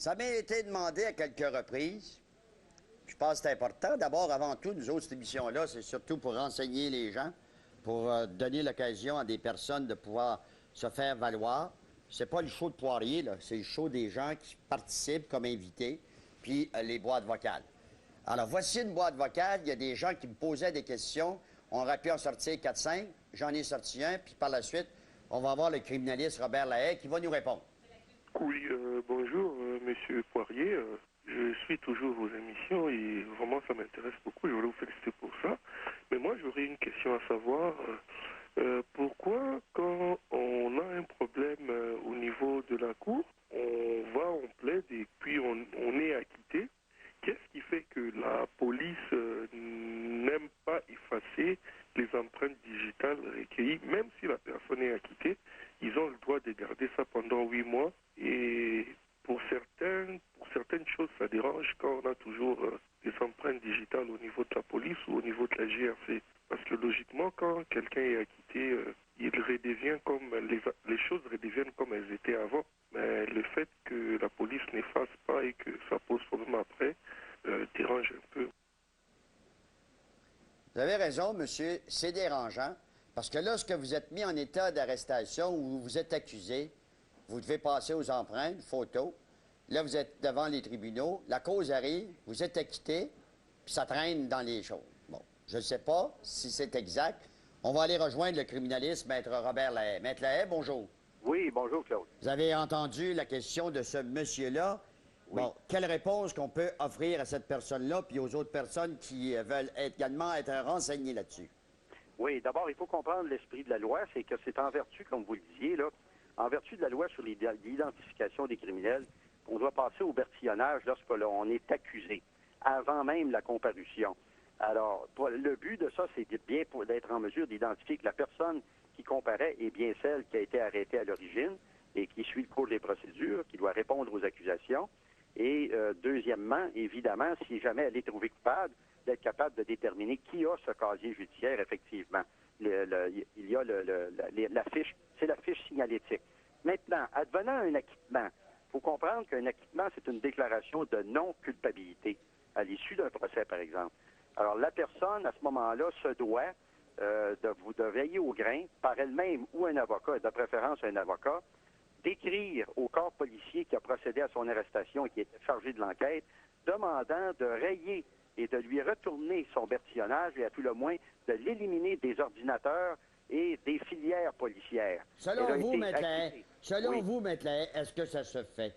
Ça m'a été demandé à quelques reprises. Je pense que c'est important. D'abord, avant tout, nous autres, cette émission-là, c'est surtout pour renseigner les gens, pour donner l'occasion à des personnes de pouvoir se faire valoir. C'est pas le show de Poirier, là. C'est le show des gens qui participent comme invités, puis les boîtes vocales. Alors, voici une boîte vocale. Il y a des gens qui me posaient des questions. On aurait pu en sortir 4-5. J'en ai sorti un, puis par la suite, on va avoir le criminaliste Robert Lahaye qui va nous répondre. Oui, bonjour, Monsieur Poirier. Je suis toujours vos émissions et vraiment ça m'intéresse beaucoup. Je voulais vous féliciter pour ça. Mais moi, j'aurais une question à savoir. Pourquoi, quand on a un problème au niveau de la cour, on va, on plaide et puis on est acquitté? Qu'est-ce qui fait que la police n'aime pas effacer les empreintes digitales recueillies, même si la personne est acquittée? Ils ont le droit de garder ça pendant 8 mois. Et pour certaines choses, ça dérange quand on a toujours des empreintes digitales au niveau de la police ou au niveau de la GRC. Parce que logiquement, quand quelqu'un est acquitté, il redevient comme les choses redeviennent comme elles étaient avant. Mais le fait que la police n'efface pas et que ça pose problème après dérange un peu. Vous avez raison, monsieur, c'est dérangeant. Parce que lorsque vous êtes mis en état d'arrestation ou vous êtes accusé, vous devez passer aux empreintes, photos. Là, vous êtes devant les tribunaux, la cause arrive, vous êtes acquitté, puis ça traîne dans les choses. Bon, je ne sais pas si c'est exact. On va aller rejoindre le criminaliste, Maître Robert Lahaye. Maître Lahaye, bonjour. Oui, bonjour, Claude. Vous avez entendu la question de ce monsieur-là. Oui. Bon, quelle réponse qu'on peut offrir à cette personne-là puis aux autres personnes qui veulent également être renseignées là-dessus? Oui, d'abord, il faut comprendre l'esprit de la loi, c'est que c'est en vertu, comme vous le disiez, là, en vertu de la loi sur l'identification des criminels, on doit passer au bertillonnage lorsque l'on est accusé, avant même la comparution. Alors, le but de ça, c'est d'être en mesure d'identifier que la personne qui comparaît est bien celle qui a été arrêtée à l'origine et qui suit le cours des procédures, qui doit répondre aux accusations. Et deuxièmement, évidemment, si jamais elle est trouvée coupable, d'être capable de déterminer qui a ce casier judiciaire, effectivement. Il y a la fiche, c'est la fiche signalétique. Maintenant, advenant un acquittement, il faut comprendre qu'un acquittement, c'est une déclaration de non-culpabilité à l'issue d'un procès, par exemple. Alors, la personne, à ce moment-là, se doit de veiller au grain, par elle-même ou un avocat, de préférence un avocat, d'écrire au corps policier qui a procédé à son arrestation et qui était chargé de l'enquête, demandant de rayer et de lui retourner son bertillonnage et à tout le moins de l'éliminer des ordinateurs et des filières policières. Selon vous, Maître Lahaye, est-ce que ça se fait?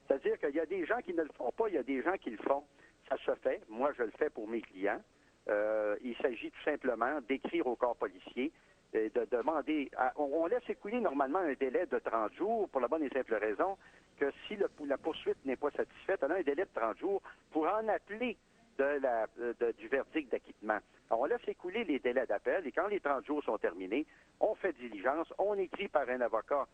C'est-à-dire qu'il y a des gens qui ne le font pas, il y a des gens qui le font. Ça se fait. Moi, je le fais pour mes clients. Il s'agit tout simplement d'écrire au corps policier, de demander... on laisse écouler normalement un délai de 30 jours pour la bonne et simple raison que si la poursuite n'est pas satisfaite, on a un délai de 30 jours pour en appeler du verdict d'acquittement. Alors, on laisse écouler les délais d'appel et quand les 30 jours sont terminés, on fait diligence, on écrit par un avocat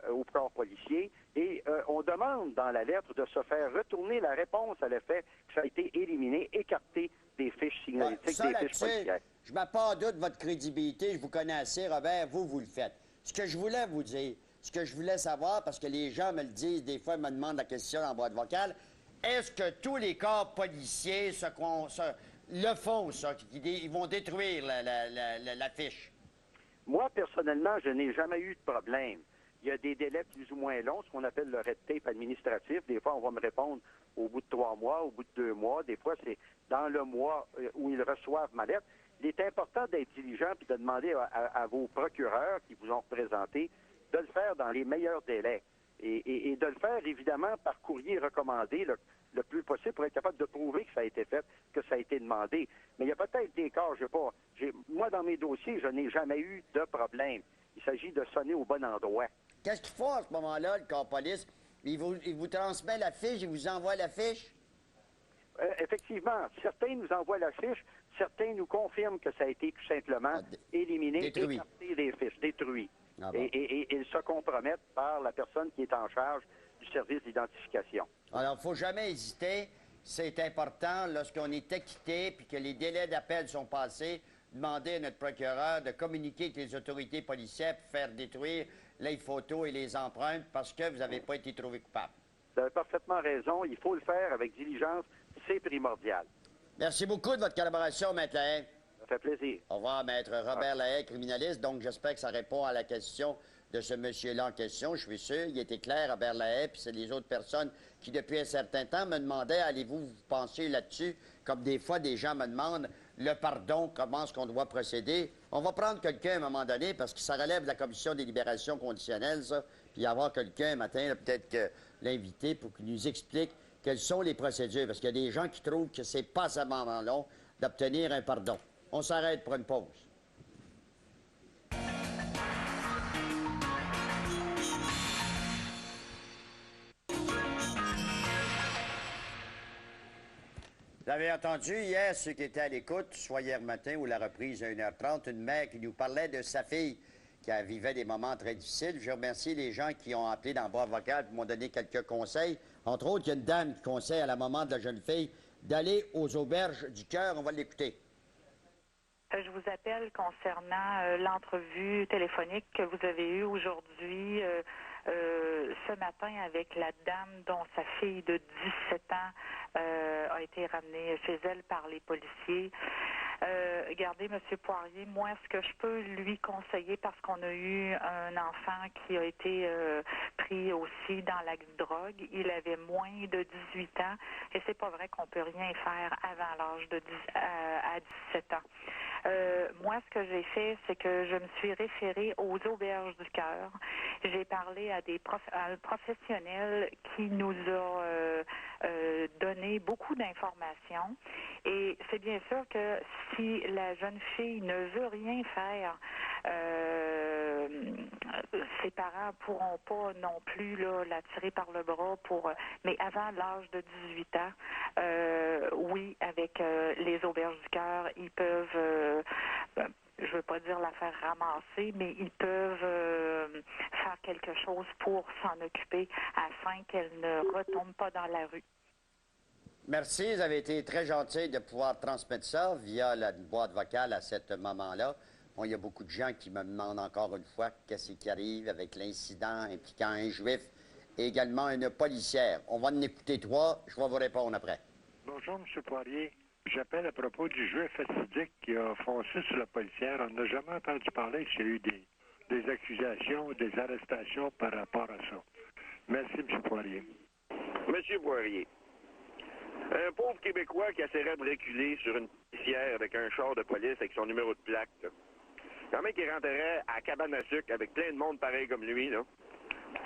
au corps policier et on demande dans la lettre de se faire retourner la réponse à l'effet que ça a été éliminé, écarté des fiches signalétiques, des fiches policières. Je ne mets pas en doute votre crédibilité, je vous connais assez, Robert, vous le faites. Ce que je voulais vous dire, ce que je voulais savoir, parce que les gens me le disent, des fois, ils me demandent la question en boîte vocale, est-ce que tous les corps policiers le font, ça, ils vont détruire la fiche? Moi, personnellement, je n'ai jamais eu de problème. Il y a des délais plus ou moins longs, ce qu'on appelle le red tape administratif. Des fois, on va me répondre au bout de 3 mois, au bout de 2 mois. Des fois, c'est dans le mois où ils reçoivent ma lettre. Il est important d'être diligent et de demander à vos procureurs qui vous ont représenté de le faire dans les meilleurs délais. Et de le faire, évidemment, par courrier recommandé le plus possible pour être capable de prouver que ça a été fait, que ça a été demandé. Mais il y a peut-être des cas, je sais pas. Moi, dans mes dossiers, je n'ai jamais eu de problème. Il s'agit de sonner au bon endroit. Qu'est-ce qu'ils font à ce moment-là, le corps police? Il vous transmet la fiche, il vous envoie la fiche? Effectivement, certains nous envoient la fiche, certains nous confirment que ça a été tout simplement éliminé, écarté des fiches, détruit. Ah bon. Et ils se compromettent par la personne qui est en charge du service d'identification. Alors, il ne faut jamais hésiter. C'est important, lorsqu'on est acquitté puis que les délais d'appel sont passés, demander à notre procureur de communiquer avec les autorités policières pour faire détruire les photos et les empreintes parce que vous n'avez pas été trouvé coupable. Vous avez parfaitement raison. Il faut le faire avec diligence. C'est primordial. Merci beaucoup de votre collaboration, Maître Lahaye. Ça fait plaisir. Au revoir, Maître Robert Lahaye, criminaliste. Donc, j'espère que ça répond à la question de ce monsieur-là en question. Je suis sûr, il était clair, Robert Lahaye, puis c'est les autres personnes qui, depuis un certain temps, me demandaient, allez-vous vous penser là-dessus? Comme des fois, des gens me demandent le pardon, comment est-ce qu'on doit procéder. On va prendre quelqu'un à un moment donné, parce que ça relève de la commission des libérations conditionnelles, ça, puis avoir quelqu'un un matin, là, peut-être que l'inviter pour qu'il nous explique quelles sont les procédures, parce qu'il y a des gens qui trouvent que c'est pas seulement long d'obtenir un pardon. On s'arrête pour une pause. Vous avez entendu hier, ceux qui étaient à l'écoute, soit hier matin ou la reprise à 1h30, une mère qui nous parlait de sa fille qui vivait des moments très difficiles. Je remercie les gens qui ont appelé dans la boîte vocale et m'ont donné quelques conseils. Entre autres, il y a une dame qui conseille à la maman de la jeune fille d'aller aux auberges du cœur. On va l'écouter. Je vous appelle concernant l'entrevue téléphonique que vous avez eue aujourd'hui, ce matin, avec la dame dont sa fille de 17 ans a été ramenée chez elle par les policiers. Regardez, M. Poirier, moi, ce que je peux lui conseiller, parce qu'on a eu un enfant qui a été pris aussi dans la drogue, il avait moins de 18 ans, et c'est pas vrai qu'on peut rien faire avant l'âge de à 17 ans. Moi, ce que j'ai fait, c'est que je me suis référée aux auberges du cœur. J'ai parlé à un professionnel qui nous a donné beaucoup d'informations. Et c'est bien sûr que si la jeune fille ne veut rien faire, ses parents pourront pas non plus là, la tirer par le bras mais avant l'âge de 18 ans, oui, avec les auberges du cœur, ils peuvent je veux pas dire la faire ramasser, mais ils peuvent faire quelque chose pour s'en occuper afin qu'elle ne retombe pas dans la rue. Merci, vous avez été très gentil de pouvoir transmettre ça via la boîte vocale à ce moment-là. Bon, il y a beaucoup de gens qui me demandent encore une fois qu'est-ce qui arrive avec l'incident impliquant un juif et également une policière. On va en écouter 3, je vais vous répondre après. Bonjour, M. Poirier. J'appelle à propos du juif fatidique qui a foncé sur la policière. On n'a jamais entendu parler qu'il y a eu des accusations, des arrestations par rapport à ça. Merci, M. Poirier. M. Poirier, un pauvre Québécois qui essaierait de reculer sur une policière avec un char de police avec son numéro de plaque, là. Quand même qu'il rentrerait à cabane à sucre avec plein de monde pareil comme lui, là.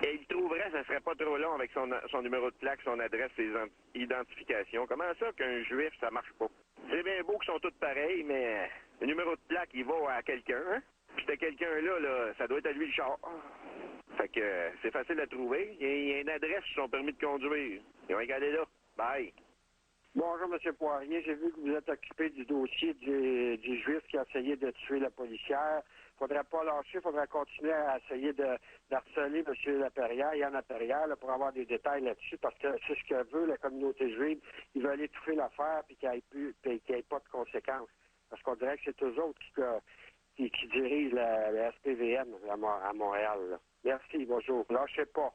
Et il trouverait, ça serait pas trop long avec son numéro de plaque, son adresse, ses identifications. Comment ça qu'un juif, ça marche pas? C'est bien beau qu'ils sont tous pareils, mais le numéro de plaque, il va à quelqu'un, hein? Puis ce quelqu'un-là, là, ça doit être à lui le char. Fait que c'est facile à trouver. Il y a une adresse sur son permis de conduire. Ils vont regarder là. Bye. Bonjour, M. Poirier. J'ai vu que vous êtes occupé du dossier du juif qui a essayé de tuer la policière. Il ne faudrait pas lâcher, il faudrait continuer à essayer d'harceler M. Laperrière, Yann Laperrière, là, pour avoir des détails là-dessus, parce que c'est ce que veut la communauté juive. Ils veulent étouffer l'affaire et qu'il n'y ait pas de conséquences. Parce qu'on dirait que c'est eux autres qui dirigent la SPVM à Montréal. Là. Merci, bonjour. Lâchez pas.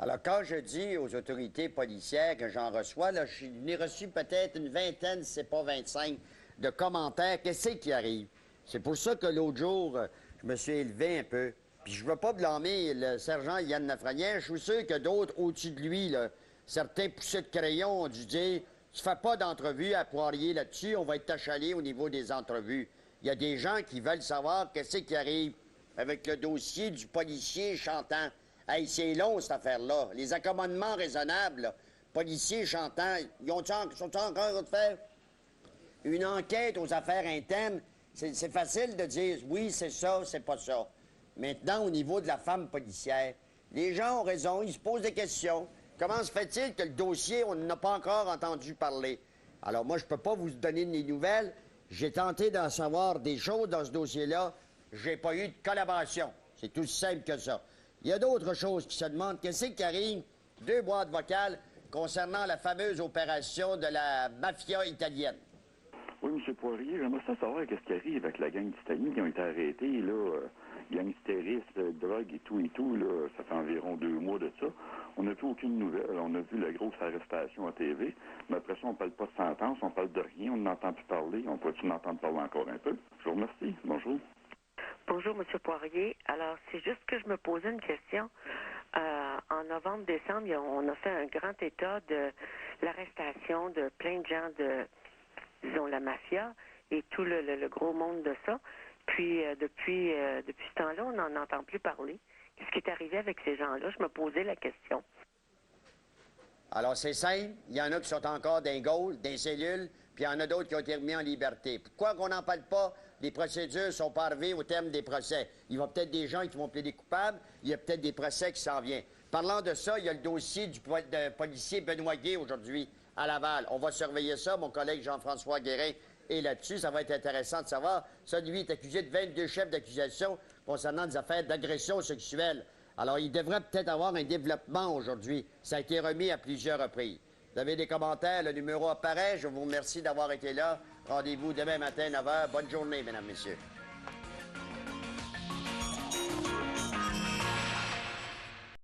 Alors, quand je dis aux autorités policières que j'en reçois, là, j'en ai reçu peut-être une vingtaine, si c'est pas 25, de commentaires. Qu'est-ce qui arrive? C'est pour ça que l'autre jour, je me suis élevé un peu. Puis je veux pas blâmer le sergent Yann Lafrenière. Je suis sûr que d'autres au-dessus de lui, là, certains poussés de crayon ont dû dire « Tu fais pas d'entrevue à Poirier là-dessus, on va être achalé au niveau des entrevues. » Il y a des gens qui veulent savoir qu'est-ce qui arrive avec le dossier du policier chantant. Hey, c'est long, cette affaire-là. Les accommodements raisonnables, là, policiers chantants, sont-ils encore de faire une enquête aux affaires internes? C'est facile de dire oui, c'est ça, c'est pas ça. Maintenant, au niveau de la femme policière, les gens ont raison, ils se posent des questions. Comment se fait-il que le dossier, on n'en a pas encore entendu parler? Alors moi, je peux pas vous donner des nouvelles. J'ai tenté d'en savoir des choses dans ce dossier-là. J'ai pas eu de collaboration. C'est tout simple que ça. Il y a d'autres choses qui se demandent. Qu'est-ce qui arrive? 2 boîtes vocales concernant la fameuse opération de la mafia italienne. Oui, M. Poirier, j'aimerais ça savoir qu'est-ce qui arrive avec la gang d'Italiens qui ont été arrêtés, là. gangstérisme, drogue et tout, là, ça fait environ 2 mois de ça. On n'a plus aucune nouvelle. On a vu la grosse arrestation à TV, mais après ça, on ne parle pas de sentence, on parle de rien, on n'entend plus parler. On peut-tu m'entendre parler encore un peu? Je vous remercie. Bonjour. Bonjour, M. Poirier. Alors, c'est juste que je me posais une question. En novembre-décembre, on a fait un grand état de l'arrestation de plein de gens de, disons, la mafia et tout le gros monde de ça. Puis, depuis ce temps-là, on n'en entend plus parler. Qu'est-ce qui est arrivé avec ces gens-là? Je me posais la question. Alors, c'est simple. Il y en a qui sont encore dans les geôles, dans les cellules, puis il y en a d'autres qui ont été remis en liberté. Pourquoi qu'on n'en parle pas? Les procédures ne sont pas arrivées au terme des procès. Il y a peut-être des gens qui vont plaider coupables, il y a peut-être des procès qui s'en viennent. Parlant de ça, il y a le dossier du policier Benoît Gué aujourd'hui à Laval. On va surveiller ça. Mon collègue Jean-François Guérin est là-dessus. Ça va être intéressant de savoir. Ça, lui, est accusé de 22 chefs d'accusation concernant des affaires d'agression sexuelle. Alors, il devrait peut-être avoir un développement aujourd'hui. Ça a été remis à plusieurs reprises. Vous avez des commentaires, le numéro apparaît. Je vous remercie d'avoir été là. Rendez-vous demain matin, 9h. Bonne journée, mesdames, messieurs.